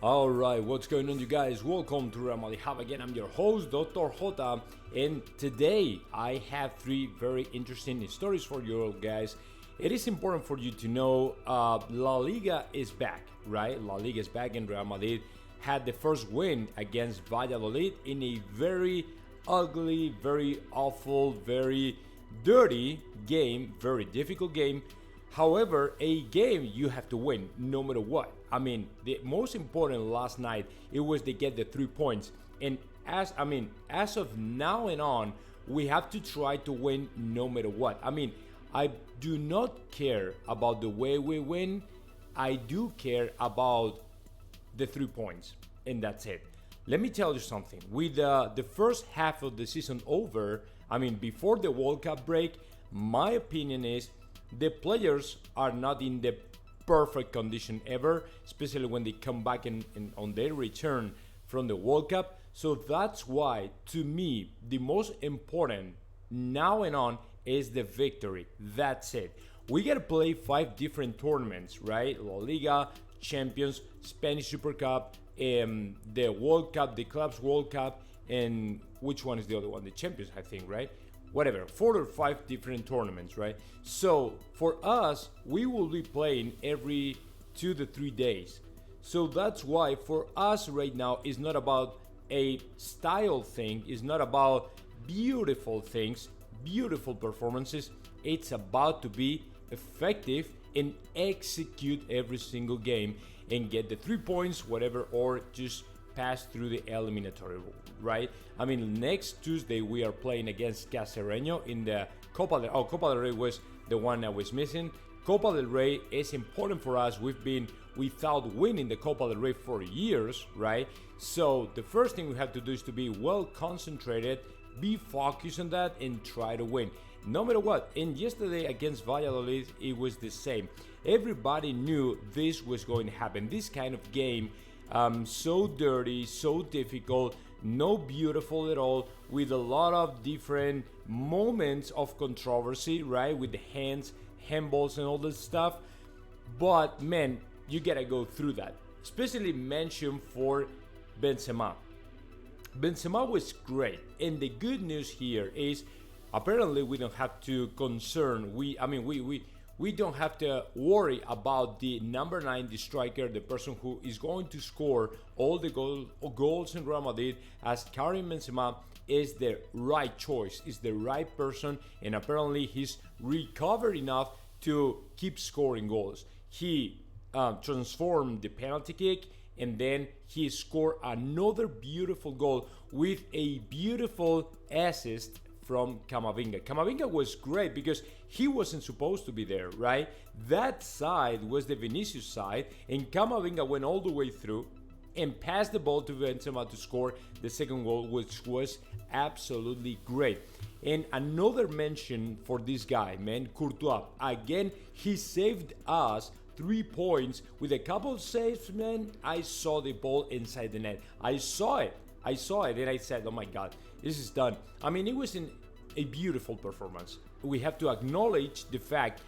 Alright, what's going on, you guys? Welcome to Real Madrid Hub again. I'm your host, Dr. JOTA, and today I have three very interesting stories for you all, guys. It is important for you to know La Liga is back, right? La Liga is back, and Real Madrid had the first win against Valladolid in a very ugly, very awful, very dirty game, very difficult game. However, a game you have to win no matter what. I mean, the most important last night, it was to get the 3 points. And as of now and on, we have to try to win no matter what. I mean, I do not care about the way we win. I do care about the 3 points, and that's it. Let me tell you something. With the first half of the season over, before the World Cup break, my opinion is the players are not in the perfect condition ever, especially when they come back on their return from the World Cup. So that's why, to me, the most important now and on is the victory. That's it. We gotta play 5 different tournaments, right? La Liga, Champions, Spanish Super Cup, the World Cup, the Clubs World Cup, and which one is the other one? The Champions, I think, right? Whatever, 4 or 5 different tournaments, right? So for us, we will be playing every 2 to 3 days. So that's why for us right now, it's not about a style thing, it's not about beautiful things, beautiful performances. It's about to be effective and execute every single game and get the 3 points, whatever, or just pass through the eliminatory, right? Next Tuesday we are playing against Cacereño in the Copa del Rey was the one I was missing. Copa del Rey is important for us. We've been without winning the Copa del Rey for years, right? So the first thing we have to do is to be well concentrated, be focused on that, and try to win no matter what. And yesterday against Valladolid, it was the same. Everybody knew this was going to happen. This kind of game, so dirty, so difficult, no beautiful at all, with a lot of different moments of controversy, right? With the handballs and all this stuff. But man, you gotta go through that. Especially mention for Benzema. Benzema was great, and the good news here is apparently we don't have to concern. We don't have to worry about the number 9, the striker, the person who is going to score all the goals in Real Madrid, as Karim Benzema is the right choice, is the right person, and apparently he's recovered enough to keep scoring goals. He transformed the penalty kick, and then he scored another beautiful goal with a beautiful assist from Camavinga. Camavinga was great because he wasn't supposed to be there, right? That side was the Vinicius side, and Camavinga went all the way through and passed the ball to Benzema to score the second goal, which was absolutely great. And another mention for this guy, man, Courtois. Again, he saved us 3 points with a couple of saves, man. I saw the ball inside the net. I saw it, and I said, oh my God, this is done. It was a beautiful performance. We have to acknowledge the fact,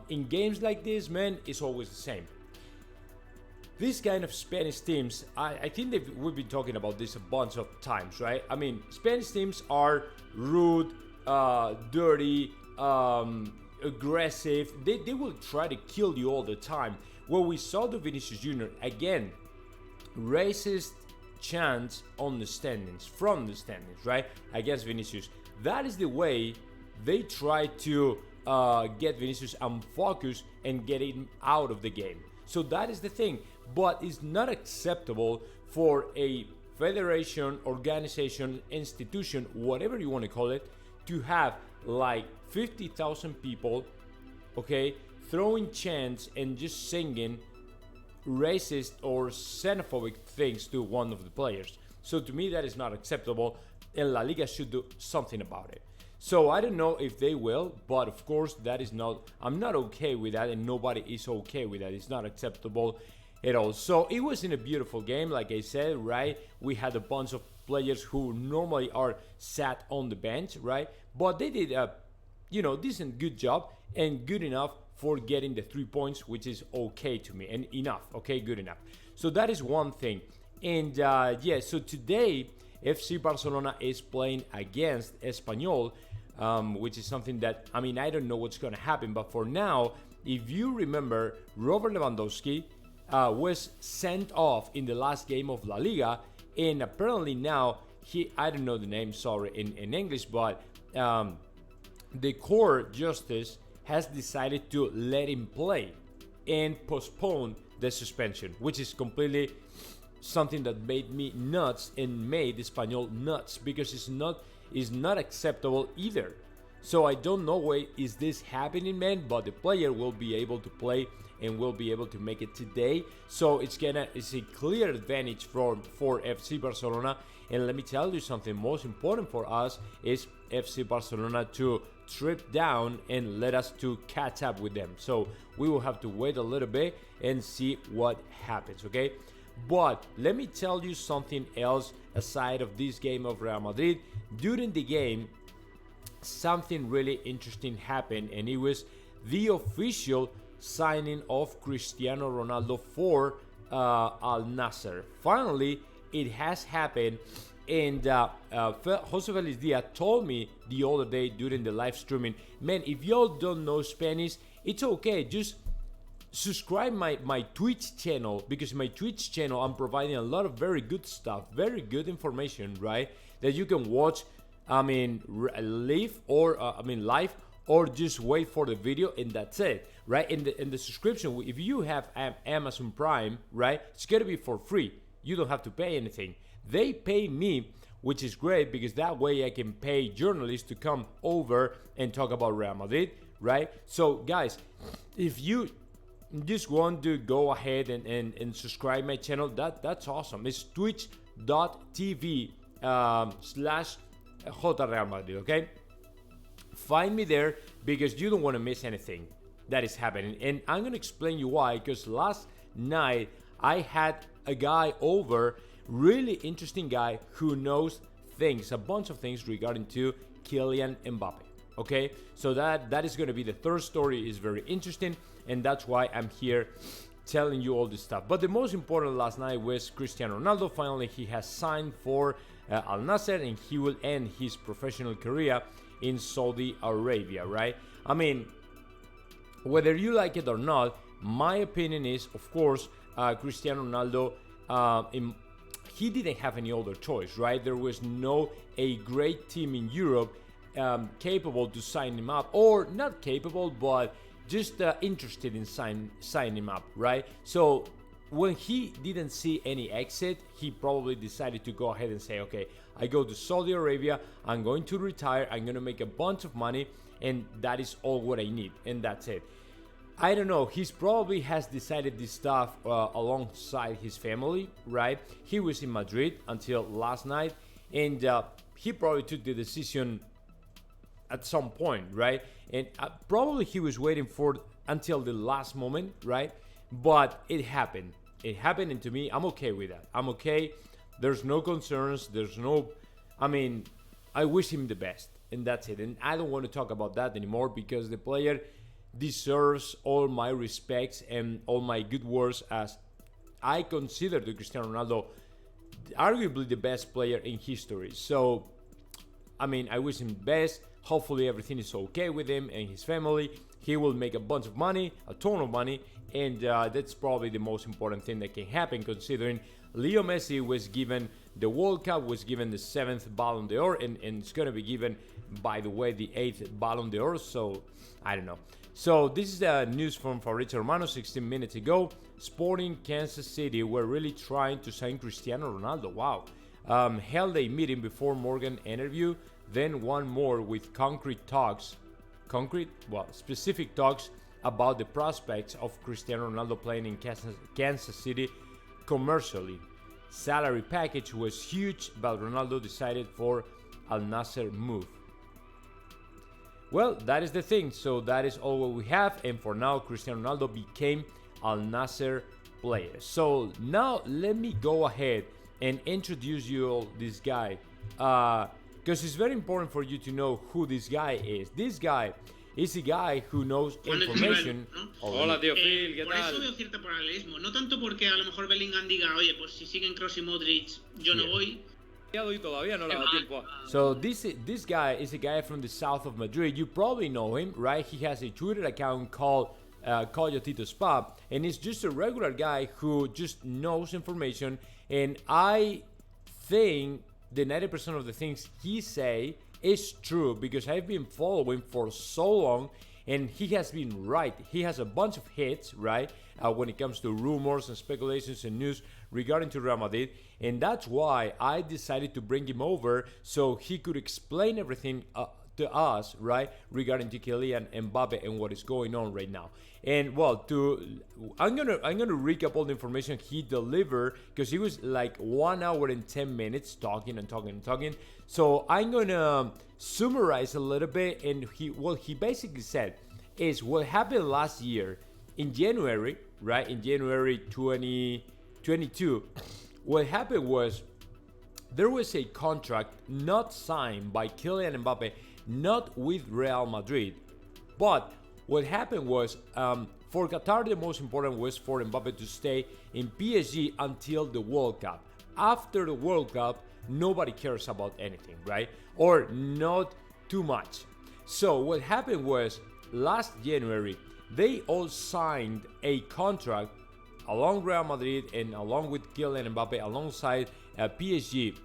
in games like this, man, it's always the same. These kind of Spanish teams, I think we've been talking about this a bunch of times, right? Spanish teams are rude, dirty, aggressive. They will try to kill you all the time. Well, we saw the Vinicius Jr. again, racist chants on the standings, from the standings, right, against Vinicius. That is the way they try to get Vinicius unfocused and get him out of the game. So that is the thing. But it's not acceptable for a federation, organization, institution, whatever you want to call it, to have like 50,000 people, okay, throwing chants and just singing racist or xenophobic things to one of the players. So to me, that is not acceptable, and La Liga should do something about it. So I don't know if they will, but of course I'm not okay with that, and nobody is okay with that. It's not acceptable at all. So it was in a beautiful game, like I said, right? We had a bunch of players who normally are sat on the bench, right? But they did decent, good job, and good enough for getting the 3 points, which is okay to me, and enough. Okay, good enough. So that is one thing. And so today FC Barcelona is playing against Espanyol, which is something that, I don't know what's going to happen, but for now, if you remember, Robert Lewandowski was sent off in the last game of La Liga, and apparently now I don't know the name, sorry, in English, but the court justice has decided to let him play and postpone the suspension, which is completely something that made me nuts and made Espanyol nuts, because it's not acceptable either. So I don't know why is this happening, man, but the player will be able to play and will be able to make it today. So it's a clear advantage for FC Barcelona. And let me tell you something, most important for us is FC Barcelona to trip down and let us to catch up with them. So we will have to wait a little bit and see what happens, okay? But let me tell you something else aside of this game of Real Madrid. During the game, something really interesting happened, and it was the official signing of Cristiano Ronaldo for Al Nassr. Finally, it has happened, and Jose Felix Diaz told me the other day during the live streaming, man, if y'all don't know Spanish, it's okay, just subscribe my Twitch channel, because my Twitch channel I'm providing a lot of very good stuff, very good information, right, that you can watch live or just wait for the video, and that's it, right? In the subscription, if you have Amazon Prime, right, it's gonna be for free. You don't have to pay anything. They pay me, which is great, because that way I can pay journalists to come over and talk about Real Madrid, right? So guys, if you just want to go ahead and subscribe my channel, that's awesome. It's twitch.tv /JOTA Real Madrid, okay? Find me there, because you don't want to miss anything that is happening. And I'm going to explain you why, because last night I had a guy over, really interesting guy who knows things, a bunch of things regarding to Kylian Mbappe, okay? So that is going to be the third story, is very interesting, and that's why I'm here telling you all this stuff. But the most important last night was Cristiano Ronaldo. Finally, he has signed for Al Nassr, and he will end his professional career in Saudi Arabia, right? Whether you like it or not, my opinion is, of course, Cristiano Ronaldo, he didn't have any other choice, right? There was a great team in Europe capable to sign him up, or not capable, but just interested in signing him up, right? So when he didn't see any exit, he probably decided to go ahead and say, okay, I go to Saudi Arabia, I'm going to retire, I'm going to make a bunch of money, and that is all what I need, and that's it. I don't know, he's probably has decided this stuff alongside his family, right? He was in Madrid until last night, and he probably took the decision at some point, right? And probably he was waiting for until the last moment, right? But it happened. It happened, and to me, I'm okay with that. I'm okay. There's no concerns. I wish him the best, and that's it. And I don't want to talk about that anymore, because the player deserves all my respects and all my good words, as I consider the Cristiano Ronaldo arguably the best player in history. So, I wish him the best. Hopefully everything is okay with him and his family. He will make a bunch of money, a ton of money, and that's probably the most important thing that can happen, considering Leo Messi was given the World Cup, was given the 7th Ballon d'Or, and it's going to be given, by the way, the 8th Ballon d'Or, so I don't know. So this is the news from Fabrizio Romano 16 minutes ago. Sporting Kansas City were really trying to sign Cristiano Ronaldo. Wow. Held a meeting before Morgan interview, then one more with specific talks about the prospects of Cristiano Ronaldo playing in Kansas City commercially. Salary package was huge, but Ronaldo decided for Al Nassr move. Well, that is the thing. So that is all what we have, and for now, Cristiano Ronaldo became Al Nassr player. So now let me go ahead and introduce you all this guy. because it's very important for you to know who this guy is. This guy is a guy who knows information. Hola, tío Phil, ¿qué por tal? eso veo cierto paralelismo. No tanto porque a lo mejor Bellingham diga, oye, pues si siguen Kroos y Modric, yo no voy. Y todavía no le ha dado tiempo. So this guy is a guy from the south of Madrid. You probably know him, right? He has a Twitter account called Coyotito Spa, and he's just a regular guy who just knows information. And I think the 90% of the things he say is true, because I've been following for so long, and he has been right. He has a bunch of hits, right, when it comes to rumors and speculations and news regarding to Real Madrid, and that's why I decided to bring him over so he could explain everything to us, right, regarding to Kylian Mbappe and what is going on right now. And well, I'm gonna recap all the information he delivered, because he was like 1 hour and 10 minutes talking and talking and talking. So I'm gonna summarize a little bit, and he basically said is what happened last year in January, right? In January 2022, what happened was there was a contract not signed by Kylian Mbappe, not with Real Madrid, but what happened was, for Qatar, the most important was for Mbappe to stay in PSG until the World Cup. After the World Cup, nobody cares about anything, right? Or not too much. So what happened was, last January, they all signed a contract along Real Madrid and along with Kylian Mbappe alongside PSG,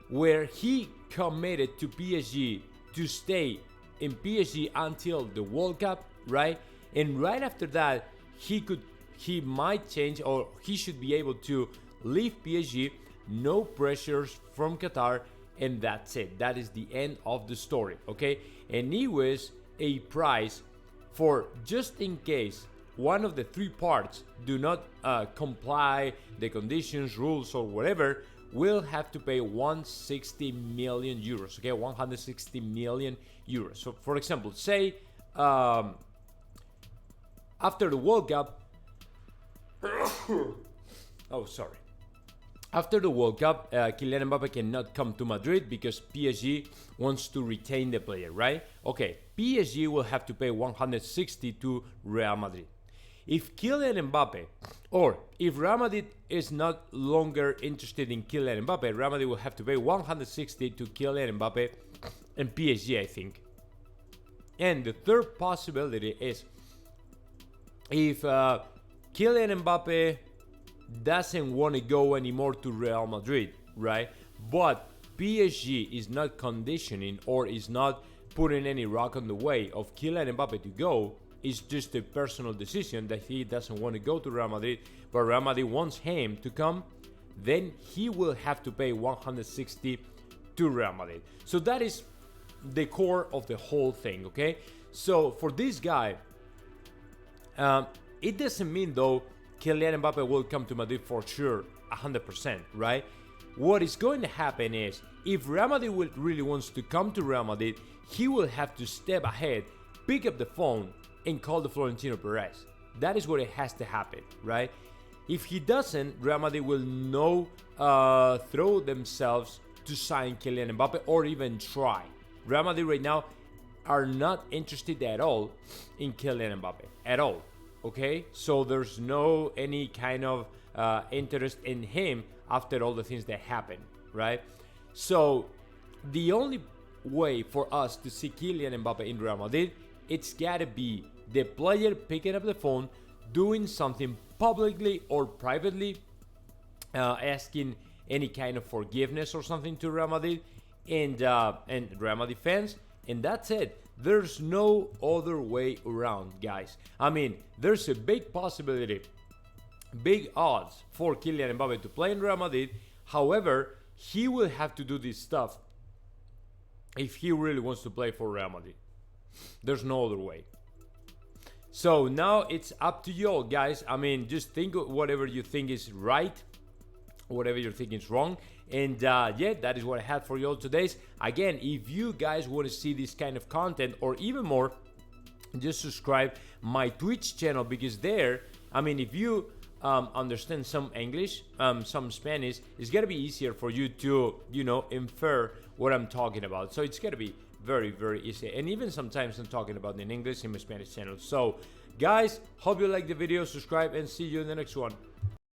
where he committed to PSG to stay in PSG until the World Cup, right? And right after that, he might change, or he should be able to leave PSG, no pressures from Qatar, and that's it. That is the end of the story, okay? And it was a price for, just in case one of the three parts do not comply the conditions, rules, or whatever, will have to pay 160 million euros, okay? 160 million euros. So for example, say after the World Cup, after the World Cup, Kylian Mbappe cannot come to Madrid because PSG wants to retain the player, right? Okay, PSG will have to pay 160 to Real Madrid. If Kylian Mbappe, or if Real Madrid is not longer interested in Kylian Mbappe, Real Madrid will have to pay 160 to Kylian Mbappe and PSG, I think. And the third possibility is, if Kylian Mbappe doesn't want to go anymore to Real Madrid, right? But PSG is not conditioning or is not putting any rock on the way of Kylian Mbappe to go. It's just a personal decision that he doesn't want to go to Real Madrid, but Real Madrid wants him to come, then he will have to pay 160 to Real Madrid. So that is the core of the whole thing, okay? So for this guy, it doesn't mean though Kylian Mbappe will come to Madrid for sure, 100%, right? What is going to happen is, if Real Madrid really wants to come to Real Madrid, he will have to step ahead, pick up the phone, and call the Florentino Perez. That is what it has to happen, right? If he doesn't, Real Madrid will no throw themselves to sign Kylian Mbappe or even try. Real Madrid right now are not interested at all in Kylian Mbappe, at all, okay? So there's no any kind of interest in him after all the things that happened, right? So the only way for us to see Kylian Mbappe in Real Madrid, it's gotta be the player picking up the phone, doing something publicly or privately, asking any kind of forgiveness or something to Real Madrid and Real Madrid fans, and that's it. There's no other way around, guys. I mean, there's a big possibility, big odds for Kylian Mbappe to play in Real Madrid. However, he will have to do this stuff if he really wants to play for Real Madrid. There's no other way. So now it's up to you all, guys. I mean, just think of whatever you think is right, whatever you think is wrong. And yeah, that is what I had for you all today. Again, if you guys want to see this kind of content or even more, just subscribe my Twitch channel, because there, I mean, if you understand some English, some Spanish, it's gonna be easier for you to, you know, infer what I'm talking about. So it's gonna be very, very easy. And even sometimes I'm talking about in English in my Spanish channel. So guys, hope you like the video, subscribe, and see you in the next one.